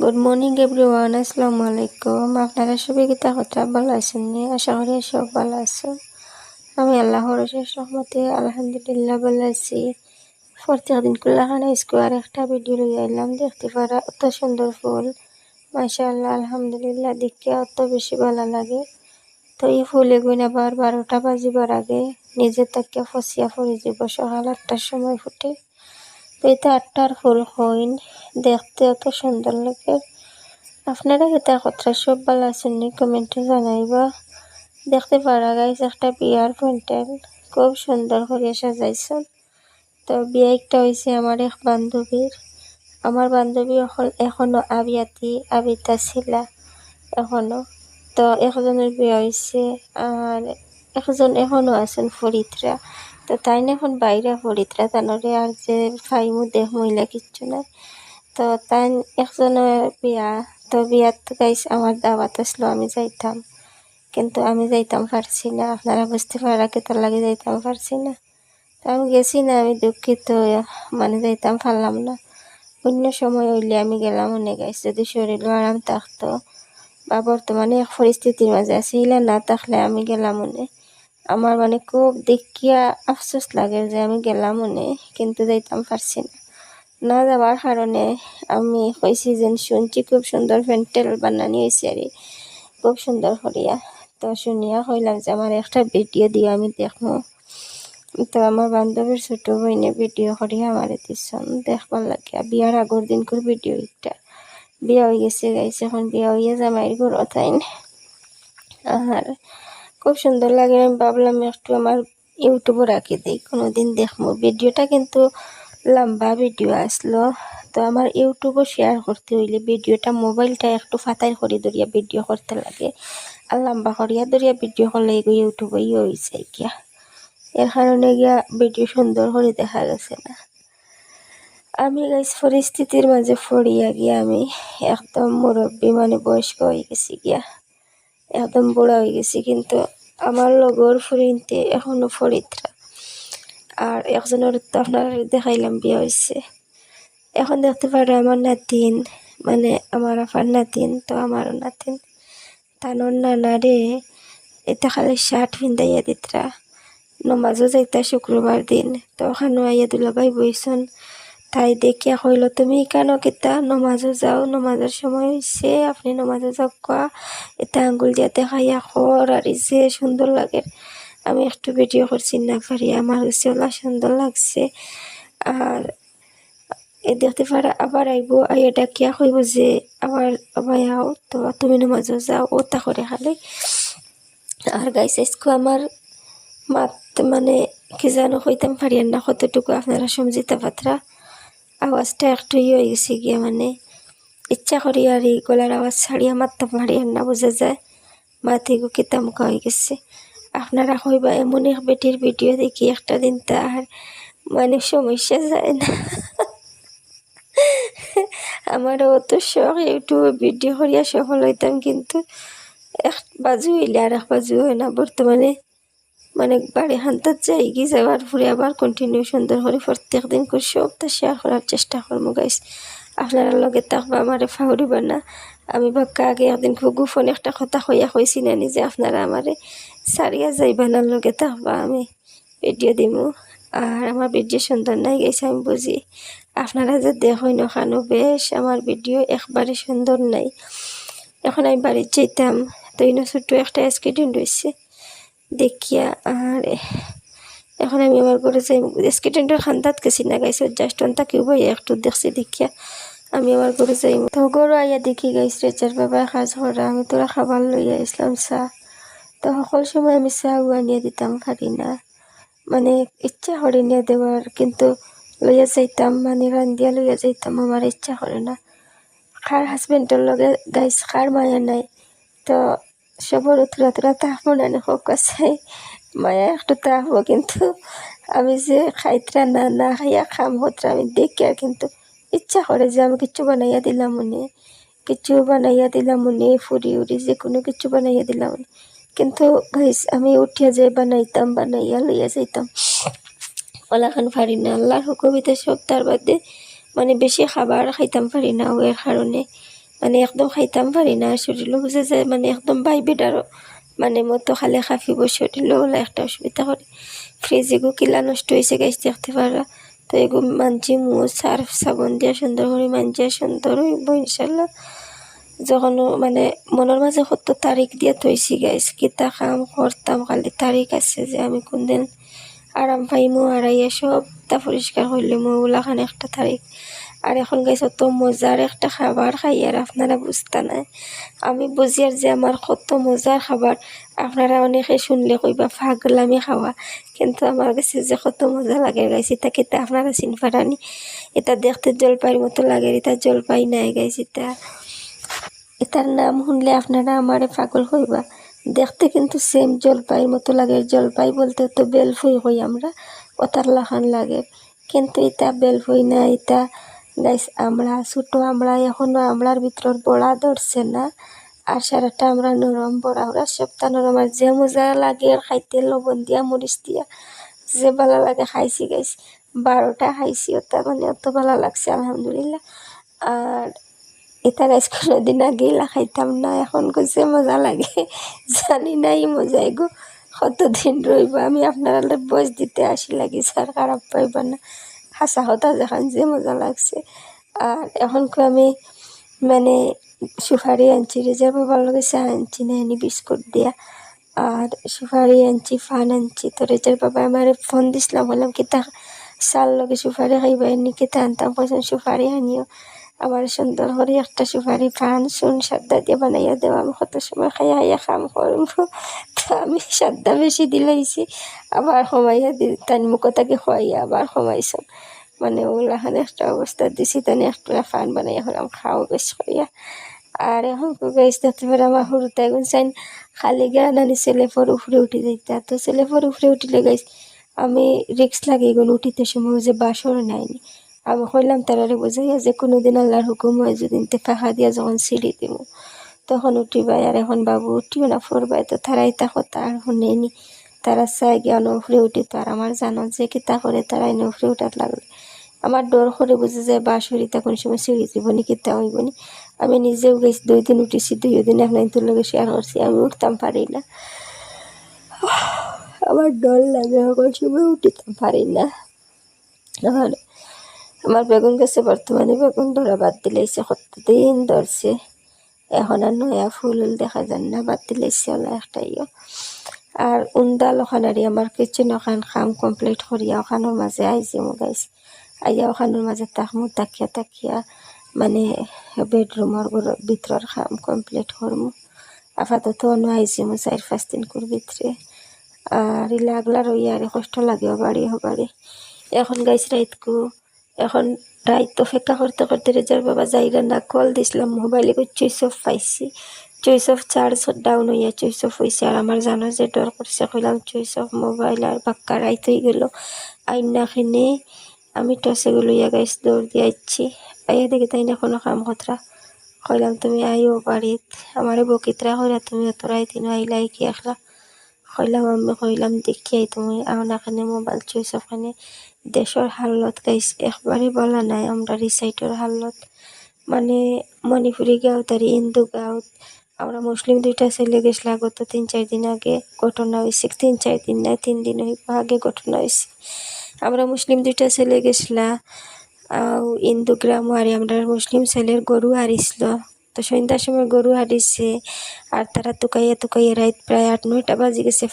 Good morning everyone, আসসালামু আলাইকুম। আপনারা সবাই কিতা কথা ভালো আছেন নি? আশা করি সব ভালো আছেন। আমি আল্লাহর অশেষ রহমতে আলহামদুলিল্লাহ ভালো আছি। প্রত্যেক দিন কুল্লাখানা স্কোয়ার একটা ভিডিও লই আইলাম। দেখতে পারা অত সুন্দর ফুল, মাশাআল্লাহ আলহামদুলিল্লাহ, দেখে অত বেশি ভালো লাগে। তো এই ফুল এগুন আবার 12টা বাজিবার আগে নিজে তাকে ফসিয়া পড়ে যাব। সকাল 8টার সময় ফুটে। তো এটা 8টার ফুল হইন, দেখতে অত সুন্দর লাগে। আপনারা এটা কথা সব ভালো আছেন নি? কমেন্টে জানাইবা। দেখতে পারা গাইস একটা বিয়ার প্যান্ডেল খুব সুন্দর করে সাজাইছেন। তো বিয়ে একটা হয়েছে আমার এক বান্ধবীর। আমার বান্ধবী এখনো আবিতা ছিলা এখনো। তো একজনের বিয়ে হয়েছে আর একজন এখনো আছেন ফরিদরা। তো তাই না এখন বাইরে ফরিদরা তানরে আর যে ফাইমু দেহ মহিলা কিচ্ছু নাই। তো তাই একজনের বিয়া। তো বিয়াত গাইস আমার দাওয়াত আসলো, আমি যাইতাম, কিন্তু আমি যাইতাম পারছি না। আপনারা বুঝতে পারা কে তার লাগে যাইতাম পারছি না। তো আমি গেছি না, আমি দুঃখিত, মানে যাইতাম পারলাম না। অন্য সময় হইলে আমি গেলাম অনেক গাইস, যদি শরীর আরাম থাকতো বা বর্তমানে এক পরিস্থিতির মাঝে আছে ইলা না থাকলে আমি গেলাম অনেক। আমার মানে খুব দেখিয়া আফসোস লাগে যে আমি গেলাম অনেক, কিন্তু যাইতাম পারছি না। না যাওয়ার কারণে আমি কইছি যে শুনছি খুব সুন্দর প্যান্ডেল বানানি হয়েছে আর খুব সুন্দর করিয়া। তো শুনিয়া কইলাম যে আমার একটা ভিডিও দিয়ে আমি দেখবো। তো আমার বান্ধবীর ছোট বইনে ভিডিও করিয়া আমার দিচ্ছেন দেখবার লাগিয়া। বিয়ার আগর দিন করে ভিডিও একটা বিয়া হয়ে গেছে গাইছে, এখন বিয়া হইয়া জামাইয়ের ঘর তাইন। আর খুব সুন্দর লাগে। আমি ভাবলাম একটু আমার ইউটিউবে রাখি দিই, কোনোদিন দেখবো। ভিডিওটা কিন্তু লম্বা ভিডিও আসলো। তো আমার ইউটিউবে শেয়ার করতে হইলে ভিডিওটা মোবাইলটা একটু ফাতাই করে ধরিয়া ভিডিও করতে লাগে, আর লম্বা করিয়া ধরিয়া ভিডিও করলে ইউটিউবে হয়েছে গিয়া। এর কারণে গিয়া ভিডিও সুন্দর করে দেখা গেছে না। আমি গাইস পরিস্থিতির মাঝে পড়িয়া গিয়া আমি একদম মুরব্বী, মানে বয়স্ক হয়ে গেছি গিয়া, একদম বুড়া হয়ে গেছি। কিন্তু আমার লগর ফুরিনতে এখনো ফরিদরা। আর একজনের তো আপনার দেখাইলাম বিয়ে হয়েছে। এখন দেখতে পারে আমার নাতিন, মানে আমার আফার নাতিন, তো আমারও নাতিন তানোর নানারে এটা খালি শার্ট পিন্দাইয়া দিতরা। নমাজও যাইতা শুক্রবার দিন। তো ওখানে আইয়া দুলাভাই বইছন, তাই দেখিয়া কইল তুমি কেন কিতা নমাজও যাও, নমাজের সময় হয়েছে, আপনি নমাজও যাও কোয়া, এটা আঙ্গুল দিয়া দেখাইয়া খর আর যে সুন্দর লাগে। আমি একটু ভিডিও করছি না পারি, আমার কাছে ওলা সুন্দর লাগছে। আর এ দেখতে পারা আবার আইবো, আইয়া ডাকিয়া কইব যে আবার আও, তো তুমি নমাজও যাও, ও তা করে খালি। আর গাইছে আমার মাত মানে কি জানো কইতাম পারি না কতটুকু আপনারা সমঝিতে পাত্রা। আওয়াজটা একটু হয়ে গেছে গিয়া, মানে ইচ্ছা করি আর এই গলার আওয়াজ ছাড়িয়া মারতে পারি না, বোঝা যায় মাথে কিতাম হয়ে গেছে। আপনারা কইবা এমন এক বেটির ভিডিও দেখি একটা দিন তার মানে সমস্যা যায় না। আমার অত শখ ইউটিউবে ভিডিও করিয়া সফল হইতাম, কিন্তু এক বাজু হইলে আর এক বাজু হয় না বর্তমানে। মানে বাড়ি হান্তার যাই গিয়ে যাওয়ার পরে আবার কন্টিনিউ সুন্দর করে প্রত্যেক দিন করে সবটা শেয়ার করার চেষ্টা করবো গাইস। আপনারা লগে থাকবা, আমারে ফাউরিবা না। আমি বাক্কা আগে একদিন খুব গোপন একটা কথা কইছি না নিজে, আপনারা আমারে সারিয়া যাইবা না, লগে থাকবা, আমি ভিডিও দিমু। আর আমার ভিডিও সুন্দর নাই গেছে আমি বুঝি, আপনারা যে দেখই নখানো বেশ আমার ভিডিও একবারে সুন্দর নাই। এখন আমি বাড়ির যেতাম, তো ছোট্ট একটা স্কেডিন রয়েছে দেখিয়া। আর এখন আমি আমার ঘরে যাই, স্কেডিনটার খান্দাত গেছি না গাইছে, জাস্ট কেউ ভাই একটু দেখছি দেখিয়া আমি আমার ঘরে যাই। তো গরু আইয়া দেখি গাইছে রেচার বাবা কাজ করা, আমি তোরা খাবার লইয়া ইসলাম চা। তো সকল সময় আমি চা আনিয়ে দিতাম পারি না, মানে ইচ্ছা করে নিয়ে দেওয়ার, কিন্তু লইয়া যাইতাম, মানে রান্দিয়া লইয়া যাইতাম, আমার ইচ্ছা করে না। খার হাজবেন্ডের লগে গাইস খার মায়া নাই, তো সবর উতরা তাহবো না হোক আছে মায়া একটু তাহবো, কিন্তু আমি যে খাইতরা না খাইয়া খাম হতরা আমি দেখি। আর কিন্তু ইচ্ছা করে যে আমি কিছু বানাইয়া দিলাম মনে ফুরি উড়ি যে কোনো কিছু বানাইয়া দিলাম মনে, কিন্তু গাইস আমি উঠিয়া যাই বানাইয়া লইয়া যাইতাম। ওলাখান পারি না, আল্লাহর হুকুমিতে সব তার বাদে মানে বেশি খাবার খাইতাম পারি না, ওর কারণে মানে একদম খাইতাম পারি না, শরীরও বুঝে যায় মানে একদম বাইবেডারও মানে মতো খালে খাফিব শরীরও ওলা একটা অসুবিধা করে। ফ্রিজ এগু কিলা নষ্ট হয়েছে গাছ দেখতে পারা, তো এগু মানছি মুখ সার্ফ সাবন দিয়া সুন্দর করে মানজিয়া সুন্দর হইব ইনশাল্লাহ। যখন মানে মনের মাঝে কত তারিখ দিয়ে থইছি গাইস, কিতা কাম করতাম খালি তারিখ আছে যে আমি কোনদিন আরাম পাইমু আড়াইয়া সবটা পরিষ্কার করলে ওগুলাখান একটা তারিখ। আর এখন গাইস অত মজার একটা খাবার খাই আর আপনারা বুঝতে নাই, আমি বুঝি আর যে আমার কত মজার খাবার। আপনারা অনেকে শুনলে কইবা পাগলামি খাওয়া, কিন্তু আমার কাছে যে কত মজা লাগে গাইস, এটা খেতে আপনারা চিনফারানি। এটা দেখতে জলপাইয়ের মতো লাগে, এটা জলপাই নাই গাইস, এটার নাম শুনলে আপনারা আমারে পাগল হইবা। দেখতে কিন্তু সেম জলপাইয়ের মতো লাগে, জলপাই বলতে তো বেলফুই হই আমরা, ওটার লাখান লাগে, কিন্তু এটা বেলফুই না, এটা গাইস আমরা ছোটো আমরা এখনো আমরার ভিতর বড়া ধরছে না, আর সারাটা আমরা নরম বড়া ওরা সবটা নরম। আর যে মজা লাগে আর খাইতে লবণ দিয়া মরিচ দিয়া যে ভালো লাগে খাইছি গাইস, 12টা খাইছি, ওটা মানে অত ভালো লাগছে আলহামদুলিল্লাহ। আর এটা গাইস কোনোদিন আগে খাইতাম না, এখন কইছে মজা লাগে, জানি না এই মজা এগো কতদিন রইব। আমি আপনারা বয়স দিতে আসি লাগি স্যার, খারাপ পাইবা না, হাসা হতা যখন যে মজা লাগছে। আর এখন আমি মানে সুপারি আনছি, রেজার্ভ ভালো গেছে আনছি না এনে বিস্কুট দিয়া, আর সুপারি আনছি ফান আনছি। তো রেজার বাবা আমার ফোন দিছিলাম, বললাম কিতা চাল লগে সুপারি খাইবা এনে কিতা আনতাম, কইছেন সুপারি আনিও। আমার সুন্দর করে একটা সুপারি পান শুন সাদ্দা দিয়ে বানাইয়া দেওয়া, আমি কত সময় খাইয়া খাইয়া কাম করব, তো আমি সাদ্দা বেশি দিলাইছি, আবার কমাইয়া দি তাই মুখটাকে খোয়াইয়া আবার কমাইছো, মানে ওগুলাখান একটা অবস্থা দিছি, তাই একটা ফান বানাইয়া হলাম খাও বেশ করিয়া। আর এখন গাইস দেখতে পারে আমার সরুতে এখন চাইন খালি গান আনি ছেলেফর উপরে উঠে যাইতা, তো ছেলেফর উপরে উঠিলে গাইস আমি রিক্স লাগে এগুলো উঠিতে সময় যে বাসর নাইনি। আমি কইলাম তারারে বোঝাইয়া যে কোনোদিন আল্লাহর হুকুম হয় যদি ফাঁকা দিয়া যখন সিঁড়ি দিব তখন উঠিবাই, আর এখন বাবু উঠিও না ফোরবাই, তো তারাই তা কথা আর শুনেনি। তারা চাই জ্ঞান উপরে উঠি, তো আর আমার জানো যে কিতা করে তারাই উপরে উঠার লাগলে আমার ডর করে বুঝে যায় বাঁশরি তখন সময় সিঁড়ি জীবনী কিতা হইবনি। আমি নিজেও গেছি 2 দিন উঠেছি, 2 দিন আপনাদের লগে শেয়ার করছি, আমি উঠতাম পারি না, আমার ডর লাগে, আমার সময় উঠিতাম পারি না। আর আমার বেগুন গাছে বর্তমানে বেগুন ধরা বাদ দিলেছে, কতদিন ধরছে, এখন আর নয়া ফুল দেখা যান না, বাদ দিলেছে ওলা একটাইও। আর উন্দাল ওখানারি আমার কিচেন ওখান কাম কমপ্লিট করিয়া ওখানোর মাঝে আইছি মো গাইস, আইয়া ওখানোর মাঝে তাকমু তাকিয়া তাকিয়া মানে বেডরুমের ভিতর কাম কমপ্লিট করমু। আপাতত অন্য আইছি মো 4-5 দিন ভিতরে, আর লাগলা রইয়া আর কষ্ট লাগে বাড়ি হবারে। এখন গাইস রাইতকু এখন রাইত অপেক্ষা করতে করতে রেজার বাবা যাইরা না কল দিছিলাম মোবাইলে, চুইস অফ পাইছি, চুইস অফ চার্জ ডাউন হইয়া চুইস অফ হয়েছে। আর আমার জানো যে ডর করছে, কইলাম চুইস অফ মোবাইল, আর বাক্কা রাইত হয়ে গেল। আইনাখানে আমি টসে লইয়া গাইস দৌড় দিয়ে আইছি, আইয়া দেখি তাই না কোনো কাম কতরা, কইলাম তুমি আইও বাড়িত, আমারে বকিতরা কইরা তুমি অত রাইত আইলাই কি একলা, কইলাম দেখিয়াই তুমি আনাখানে মোবাইল চুইস অফখানে। দেশের হালত গাইস একবারে বলা নাই, আমরা রিসাইটের হালত মানে মণিপুরি গাঁত আর ইন্দু গাঁত আমরা মুসলিম 2টা ছেলে গেছিলা গত 3-4 দিন আগে ঘটনা হয়েছে, 3-4 দিন না 3 দিন আগে ঘটনা হয়েছে। আমরা মুসলিম 2টা ছেলে গেছিলা ইন্দু গ্রাম, আর আমরা মুসলিম ছেলের গরু হারিছিল, তো সন্ধ্যার সময় গরু হারিছে, আর তারা তুকাইয়া রাত প্রায় 8-9টা বাজে গেছে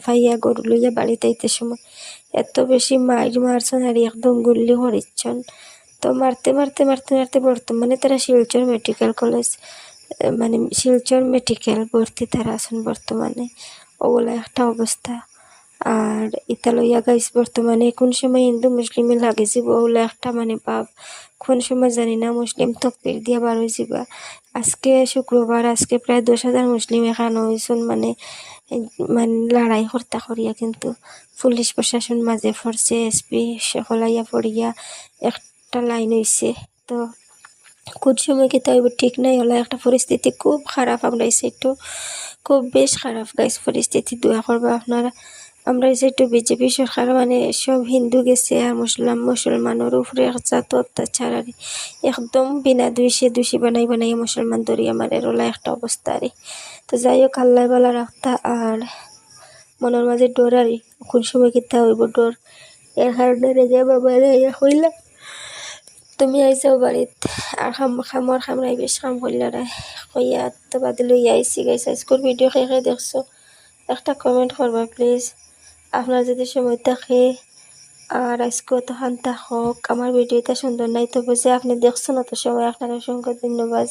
ফাইয়া গরু লইয়া বাড়িতে আইতে সময় এত বেশি মারছন আর একদম গুল্লি হরিচ্ছন। তো মারতে মারতে মারতে মারতে বর্তমানে তারা শিলচর মেডিকেল কলেজ মানে শিলচর মেডিকেল ভর্তি তারা আছেন বর্তমানে, ওগুলা একটা অবস্থা। আর ইতা লইয়া গাইস বর্তমানে কোন সময় হিন্দু মুসলিমে লাগে যাব ওগুলা একটা মানে ভাব, কোন সময় জানি না মুসলিম তকবির দিয়া বার হয়ে যাবা। আজকে শুক্রবার, আজকে প্রায় 10,000 মুসলিম এখানে হয়েছেন, মানে লড়াই হর্তা করিয়া, কিন্তু পুলিশ প্রশাসন মাঝে পড়ছে, এসপি সকলাইয়া পড়িয়া একটা লাইন হয়েছে। তো কোন সময় কি তাই ঠিক নাই, হলো একটা পরিস্থিতি খুব খারাপ, আমরা এই সাইডও খুব বেশ খারাপ গাইস পরিস্থিতি, দোয়া করবা আপনারা আমরা এই যে একটু বিজেপি সরকার মানে সব হিন্দু গেছে আর মুসলমানের উপরে এত অত্যাচার আর একদম বিনা দোষী বানাই বানাই মুসলমান দরিয়া মারে রোলা একটা অবস্থা আরে। তো যাই হোক আল্লাহ বালা রাখতা আর মনের মাঝে ডর আরে কোন সময় কিতা হইব ডর, এর কারণে রেজা বাবা হইলা তুমি আইসাও বাড়িত আর খামর খামরাই বেশ কাম করলারা কইয়া তো বাদে লইয়া আইসি গাইস। আজকের ভিডিও খেয়ে দেখছো একটা কমেন্ট করবা প্লিজ আপনার যদি সময় থাকে। আর আজকে তো হান্তা হোক আমার ভিডিওটা সুন্দর নাই তো বুঝে আপনি দেখছেন তো সময় আপনার অসংখ্য ধন্যবাদ।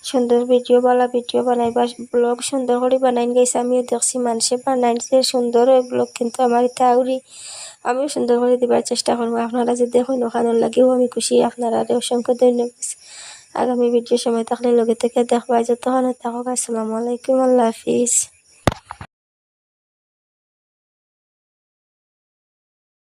সুন্দর ভিডিও বালা ভিডিও বানাইবা ব্লগ সুন্দর করে বানাইন গেছে আমিও দেখছি মানুষে বানাইছে সুন্দর ওই ব্লগ, কিন্তু আমার এটা আউরি আমিও সুন্দর করে দিবার চেষ্টা করবো। আপনারা যদি দেখুন ওখানোর লাগেও আমি খুশি। আপনারা অসংখ্য ধন্যবাদ। আগামী ভিডিও সময় থাকলে লগে থেকে দেখবা যতক্ষণ থাকুক। আসসালামু আলাইকুম, আল্লাহ হাফিজ।